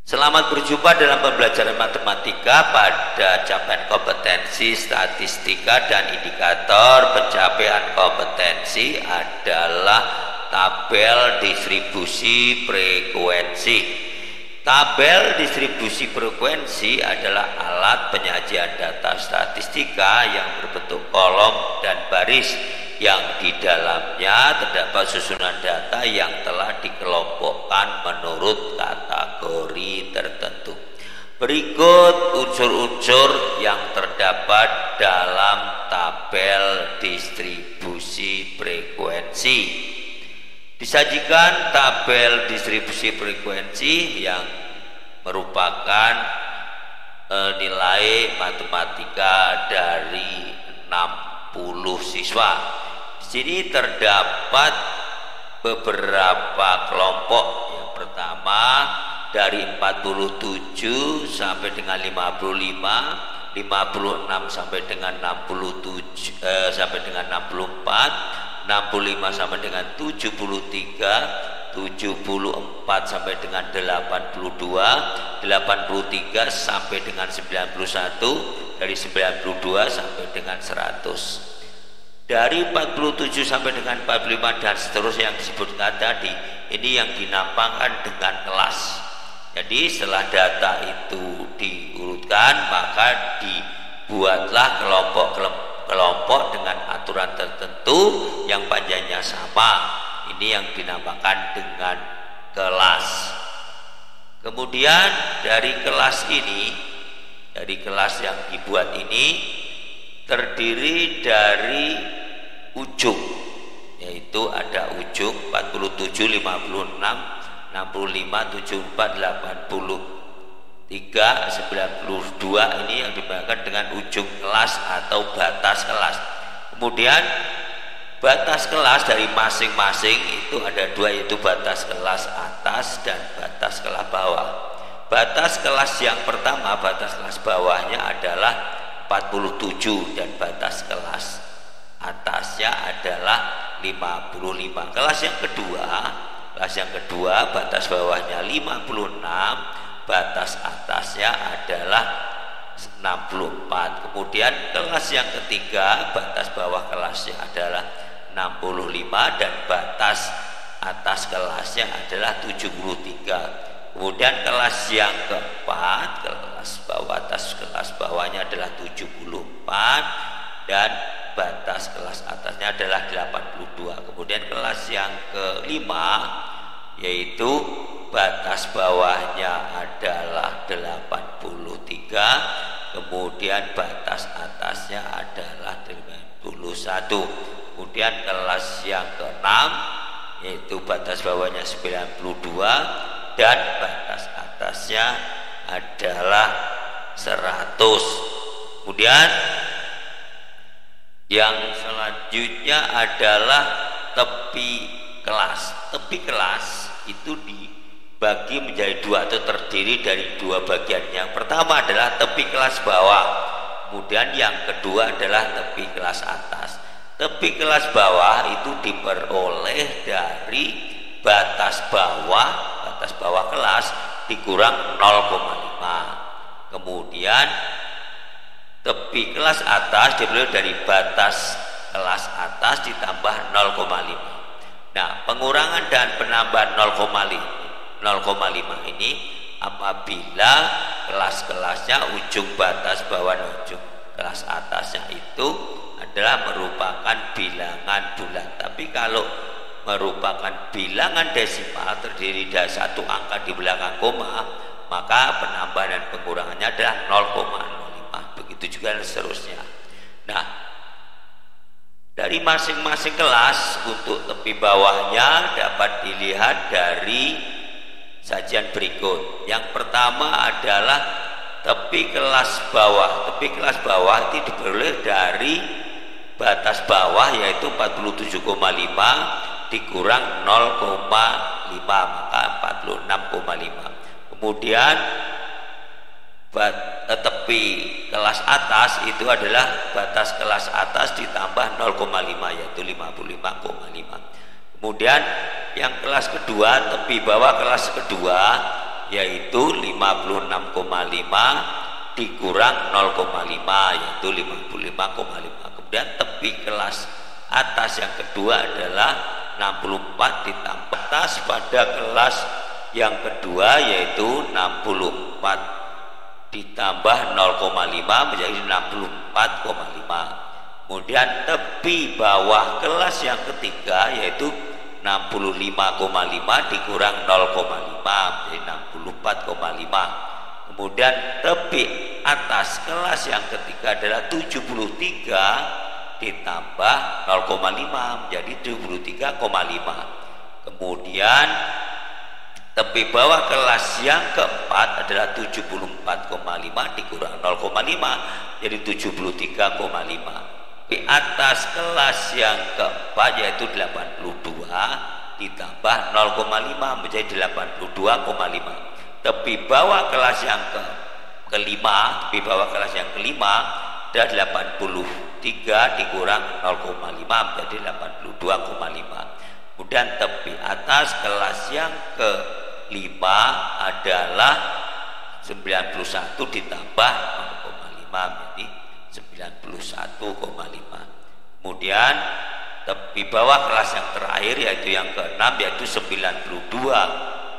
Selamat berjumpa dalam pembelajaran matematika pada capaian kompetensi statistika dan indikator pencapaian kompetensi adalah tabel distribusi frekuensi. Tabel distribusi frekuensi adalah alat penyajian data statistika yang berbentuk kolom dan baris yang di dalamnya terdapat susunan data yang telah dikelompokkan menurut kategori tertentu. Berikut unsur-unsur yang terdapat dalam tabel distribusi frekuensi. Disajikan tabel distribusi frekuensi yang merupakan nilai matematika dari 60 siswa. Di sini terdapat beberapa kelompok. Yang pertama dari 47 sampai dengan 55, 56 sampai dengan 67 sampai dengan 64, 65 sampai dengan 73, 74 sampai dengan 82, 83 sampai dengan 91, dari 92 sampai dengan 100. Dari 47 sampai dengan 45 dan seterusnya yang disebutkan tadi, ini yang dinamakan dengan kelas. Jadi setelah data itu diurutkan, maka dibuatlah kelompok dengan aturan tertentu yang panjangnya sama. Ini yang dinamakan dengan kelas. Kemudian dari kelas ini, dari kelas yang dibuat ini terdiri dari ujung, yaitu ada ujung 47, 56, 65, 74, 83, 92. Ini yang dimaksudkan dengan ujung kelas atau batas kelas. Kemudian batas kelas dari masing-masing itu ada dua, yaitu batas kelas atas dan batas kelas bawah. Batas kelas yang pertama, batas kelas bawahnya adalah 47 dan batas kelas atasnya adalah 55. Kelas yang kedua batas bawahnya 56, batas atasnya adalah 64. Kemudian kelas yang ketiga, batas bawah kelasnya adalah 65 dan batas atas kelasnya adalah 73. Kemudian kelas yang keempat, kelas bawah atas kelas bawahnya adalah 74 dan batas kelas atasnya adalah 82. Kemudian kelas yang kelima, yaitu batas bawahnya adalah 83, kemudian batas atasnya adalah 91. Kemudian kelas yang keenam, yaitu batas bawahnya 92 dan batas atasnya adalah 100. Kemudian yang selanjutnya adalah tepi kelas. Tepi kelas itu dibagi menjadi dua atau terdiri dari dua bagian. Yang pertama adalah tepi kelas bawah, kemudian yang kedua adalah tepi kelas atas. Tepi kelas bawah itu diperoleh dari batas bawah kelas dikurang 0,5. Kemudian tepi kelas atas diperoleh dari batas kelas atas ditambah 0,5. Nah, pengurangan dan penambahan 0,5 ini apabila kelas-kelasnya ujung batas bawah dan ujung kelas atasnya itu adalah merupakan bilangan bulat. Tapi kalau merupakan bilangan desimal terdiri dari satu angka di belakang koma, maka penambahan dan pengurangannya adalah 0,05. Begitu juga dan seterusnya. Nah, dari masing-masing kelas untuk tepi bawahnya dapat dilihat dari sajian berikut. Yang pertama adalah tepi kelas bawah. Tepi kelas bawah itu diperoleh dari batas bawah, yaitu 47,5 dikurang 0,5, maka 46,5. Kemudian tepi kelas atas itu adalah batas kelas atas ditambah 0,5, yaitu 55,5. Kemudian yang kelas kedua, tepi bawah kelas kedua yaitu 56,5 dikurang 0,5 yaitu 55,5. Kemudian tepi kelas atas yang kedua adalah 64 ditambah atas pada kelas yang kedua yaitu 64 ditambah 0,5 menjadi 64,5. Kemudian tepi bawah kelas yang ketiga yaitu 65,5 dikurang 0,5 menjadi 64,5. Kemudian tepi atas kelas yang ketiga adalah 73 ditambah 0,5 menjadi 73,5. Kemudian tepi bawah kelas yang keempat adalah 74,5 dikurang 0,5 jadi 73,5. Di atas kelas yang keempat yaitu 82 ditambah 0,5 menjadi 82,5. Tepi bawah kelas yang kelima, tepi bawah kelas yang kelima ada 83 dikurang 0,5 menjadi 82,5. Kemudian tepi atas kelas yang kelima adalah 91 ditambah 0,5 menjadi 91,5. Kemudian tepi bawah kelas yang terakhir yaitu yang keenam yaitu 92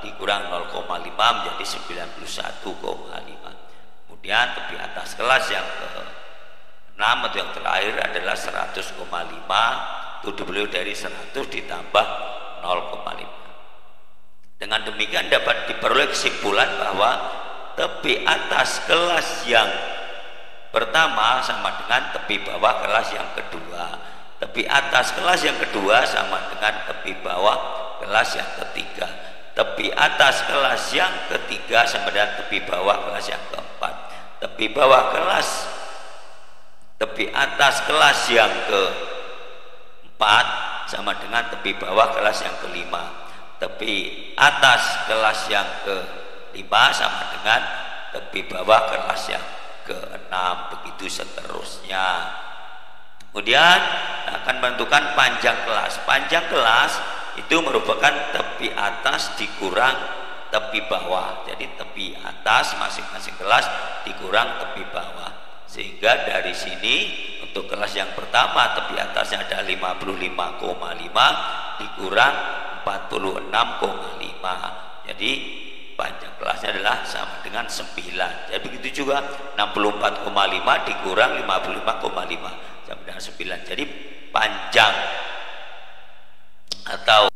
dikurang 0,5 menjadi 91,5. Kemudian tepi atas kelas yang ke-6 atau yang terakhir adalah 100,5 itu dibeli dari 100 ditambah 0,5. Dengan demikian dapat diperoleh kesimpulan bahwa tepi atas kelas yang pertama sama dengan tepi bawah kelas yang kedua, tepi atas kelas yang kedua sama dengan tepi bawah kelas yang ketiga, tepi atas kelas yang ketiga sama dengan tepi bawah kelas yang keempat, tepi atas kelas yang keempat sama dengan tepi bawah kelas yang kelima, tepi atas kelas yang kelima sama dengan tepi bawah kelas yang ke-6, begitu seterusnya. Kemudian akan menentukan panjang kelas. Panjang kelas itu merupakan tepi atas dikurang tepi bawah. Jadi tepi atas masing-masing kelas dikurang tepi bawah. Sehingga dari sini untuk kelas yang pertama tepi atasnya ada 55,5 dikurang 46,5. Jadi panjang kelasnya adalah sama dengan 9. Jadi begitu juga 64,5 dikurang 55,5 sama dengan 9. Jadi panjang atau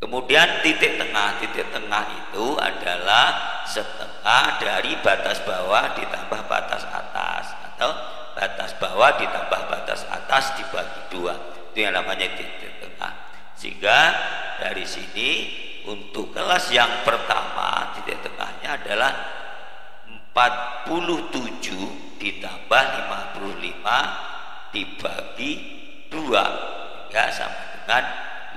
kemudian titik tengah itu adalah setengah dari batas bawah ditambah batas atas atau batas bawah ditambah batas atas dibagi 2. Itu yang namanya titik tengah. Sehingga dari sini untuk kelas yang pertama titik tengahnya adalah 47 ditambah 55 dibagi 2 ya sama dengan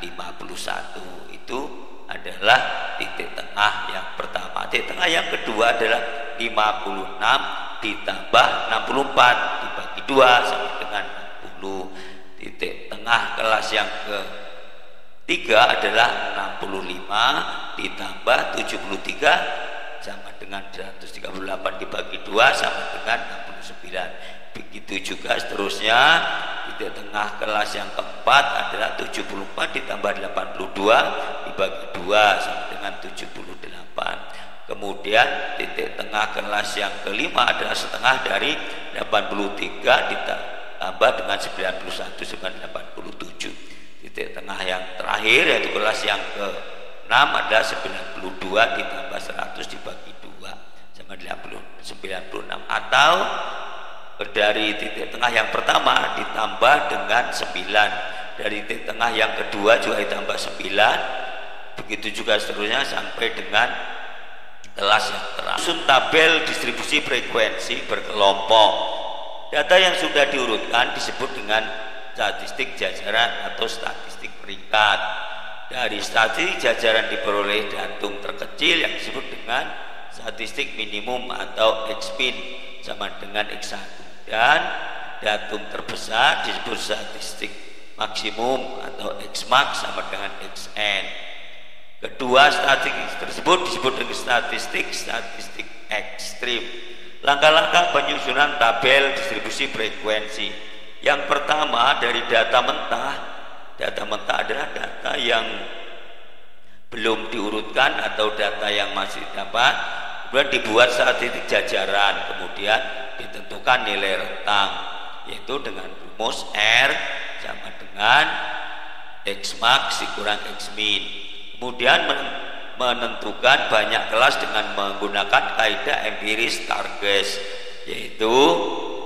51. Itu adalah titik tengah yang pertama. Titik tengah yang kedua adalah 56 ditambah 64 dibagi 2 sama dengan 60. Titik tengah kelas yang ketiga adalah 65 ditambah 73 sama dengan 138 dibagi 2 sama dengan 69. Begitu juga seterusnya. Titik tengah kelas yang keempat adalah 74 ditambah 82 dibagi 2 sama dengan 78. Kemudian titik tengah kelas yang kelima adalah setengah dari 83 ditambah dengan 91 sama dengan 87. Titik tengah yang terakhir yaitu kelas yang ke-6 adalah 92 ditambah 100 dibagi 2 sama 96. Atau dari titik tengah yang pertama ditambah dengan 9, dari titik tengah yang kedua juga ditambah 9, begitu juga seterusnya sampai dengan kelas yang terakhir. Susun tabel distribusi frekuensi berkelompok. Data yang sudah diurutkan disebut dengan statistik jajaran atau statistik peringkat. Dari statistik jajaran diperoleh datum terkecil yang disebut dengan statistik minimum atau X-min sama dengan X1, dan datum terbesar disebut statistik maksimum atau X-max sama dengan Xn. Kedua, statistik tersebut disebut dengan statistik ekstrim. Langkah-langkah penyusunan tabel distribusi frekuensi. Yang pertama dari data mentah. Data mentah adalah data yang belum diurutkan atau data yang masih dapat. Kemudian dibuat statistik jajaran. Kemudian ditentukan nilai rentang, yaitu dengan rumus R sama dengan X max dikurang X min. Kemudian menentukan banyak kelas dengan menggunakan kaidah empiris Stargess, yaitu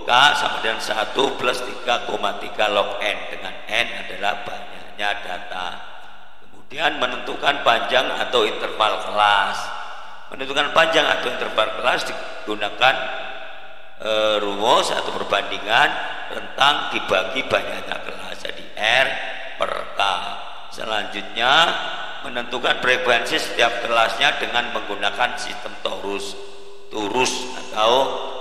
K sama dengan 1 plus 3,3 log N, dengan N adalah banyaknya data. Kemudian menentukan panjang atau interval kelas. Menentukan panjang atau interval kelas digunakan rumus atau perbandingan rentang dibagi banyaknya kelas, jadi R per K. Selanjutnya menentukan frekuensi setiap kelasnya dengan menggunakan sistem torus atau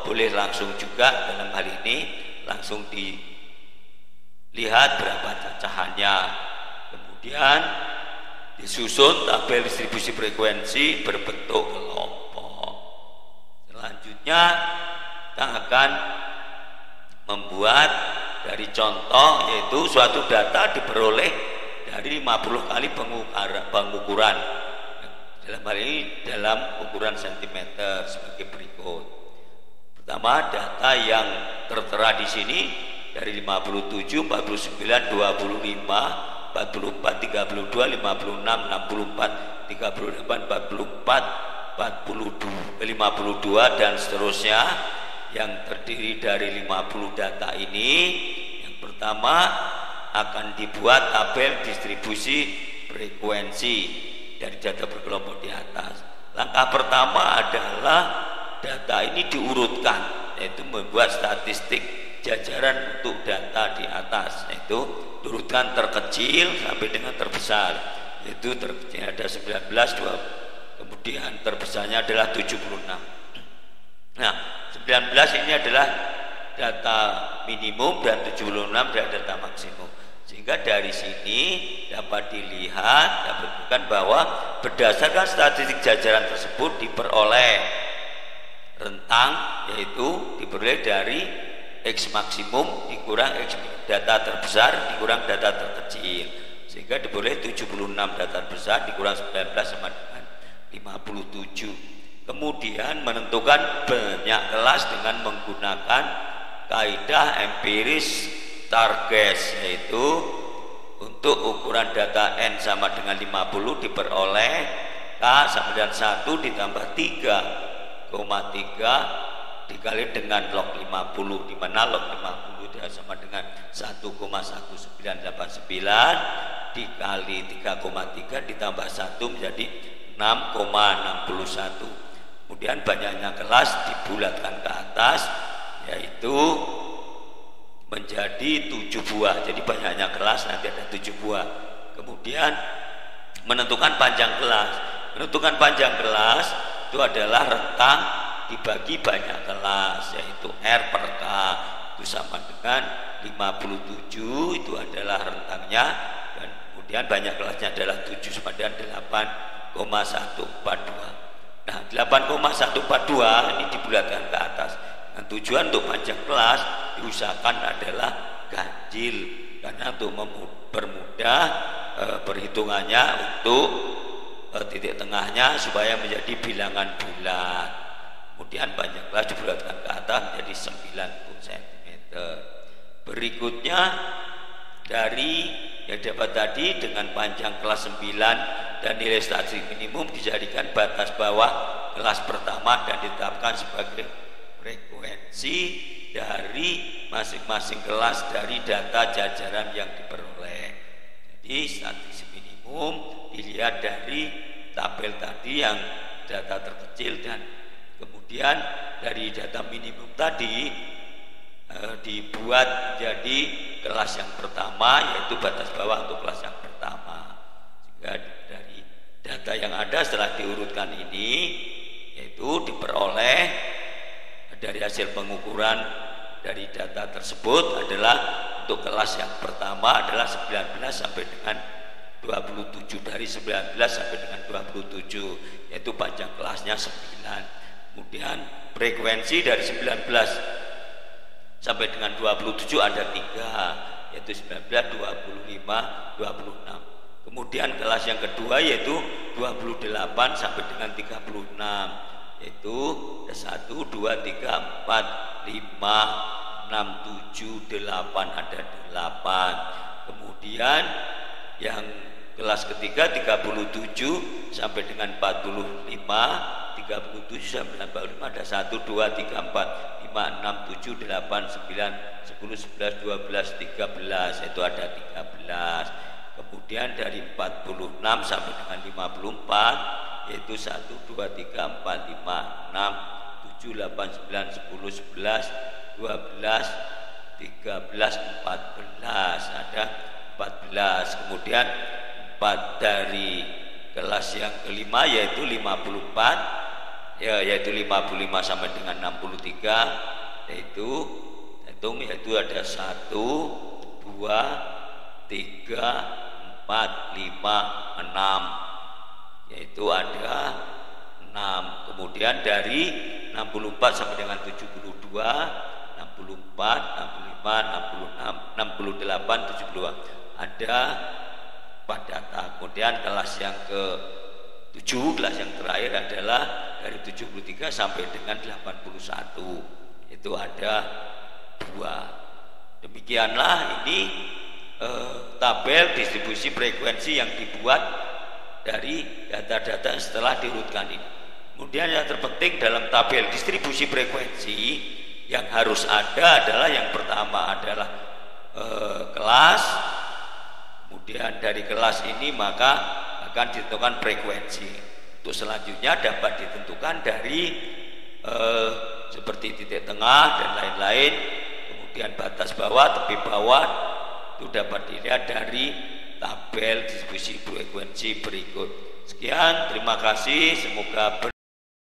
boleh langsung juga, dalam hal ini langsung dilihat berapa cacahannya. Kemudian disusun tabel distribusi frekuensi berbentuk kelompok. Selanjutnya kita akan membuat dari contoh, yaitu suatu data diperoleh dari 50 kali pengukuran. Dalam hal ini dalam ukuran sentimeter sebagai berikut. Pertama, data yang tertera di sini dari 57, 49, 25, 44, 32, 56, 64, 38, 44, 52 dan seterusnya, yang terdiri dari 50 data ini. Yang pertama akan dibuat tabel distribusi frekuensi dari data berkelompok di atas. Langkah pertama adalah data ini diurutkan, yaitu membuat statistik jajaran untuk data di atas, yaitu urutan terkecil sampai dengan terbesar, yaitu terkecil ada 19, 2, kemudian terbesarnya adalah 76. Nah, 19 ini adalah data minimum dan 76 adalah data maksimum. Sehingga dari sini dapat dibuktikan bahwa berdasarkan statistik jajaran tersebut diperoleh rentang, yaitu diperoleh dari X maksimum dikurang X data terbesar dikurang data terkecil, sehingga diperoleh 76 data besar dikurang 19 sama dengan 57. Kemudian menentukan banyak kelas dengan menggunakan kaidah empiris Stargess, yaitu untuk ukuran data N sama dengan 50 diperoleh K sama dengan 1 ditambah 3,3 dikali dengan log 50, di mana log 50 itu sama dengan 1,1989 dikali 3,3 ditambah 1 menjadi 6,61. Kemudian banyaknya kelas dibulatkan ke atas, yaitu menjadi 7 buah. Jadi banyaknya kelas nanti ada 7 buah. Kemudian menentukan panjang kelas. Menentukan panjang kelas itu adalah rentang dibagi banyak kelas, yaitu R per K, itu sama dengan 57, itu adalah rentangnya, dan kemudian banyak kelasnya adalah 7 sama dengan 8,142. Nah, 8,142 ini dibulatkan ke atas. Dan tujuan untuk panjang kelas diusahakan adalah ganjil, karena untuk mempermudah perhitungannya untuk titik tengahnya supaya menjadi bilangan bulat. Kemudian panjang kelas dibulatkan ke atas menjadi 90 cm. Berikutnya dari yang dapat tadi dengan panjang kelas 9 dan nilai statistik minimum dijadikan batas bawah kelas pertama dan ditetapkan sebagai frekuensi dari masing-masing kelas dari data jajaran yang diperoleh. Jadi statistik minimum dilihat dari tabel tadi yang data terkecil, dan kemudian dari data minimum tadi dibuat jadi kelas yang pertama, yaitu batas bawah untuk kelas yang pertama. Sehingga dari data yang ada setelah diurutkan ini, yaitu diperoleh dari hasil pengukuran dari data tersebut adalah untuk kelas yang pertama adalah 19 sampai dengan 27 27, dari 19 sampai dengan 27, yaitu panjang kelasnya 9. Kemudian frekuensi dari 19 sampai dengan 27 ada 3, yaitu 19, 25, 26. Kemudian kelas yang kedua yaitu 28 sampai dengan 36, yaitu 1, 2, 3, 4, 5, 6, 7, 8, ada 8. Kemudian yang kelas ketiga 37 sampai dengan 45, 37 sampai dengan 45 ada 1, 2, 3, 4, 5, 6, 7, 8, 9, 10, 11, 12, 13, itu ada 13. Kemudian dari 46 sampai dengan 54 yaitu 1, 2, 3, 4, 5, 6, 7, 8, 9, 10, 11, 12, 13, 14, ada 14. Kemudian 4 dari kelas yang kelima yaitu 54, yaitu 55 sampai dengan 63, yaitu ada 1, 2, 3, 4, 5, 6, yaitu ada 6. Kemudian dari 64 sampai dengan 72, 64, 65, 66, 68, 72 ada 4 data. Kemudian kelas yang ke-7, kelas yang terakhir adalah dari 73 sampai dengan 81, itu ada 2. Demikianlah ini tabel distribusi frekuensi yang dibuat dari data-data setelah diurutkan ini. Kemudian yang terpenting dalam tabel distribusi frekuensi yang harus ada adalah yang pertama adalah kelas. Kemudian dari kelas ini maka akan ditentukan frekuensi. Untuk selanjutnya dapat ditentukan dari seperti titik tengah dan lain-lain. Kemudian batas bawah, tepi bawah itu dapat dilihat dari tabel distribusi frekuensi berikut. Sekian, terima kasih, semoga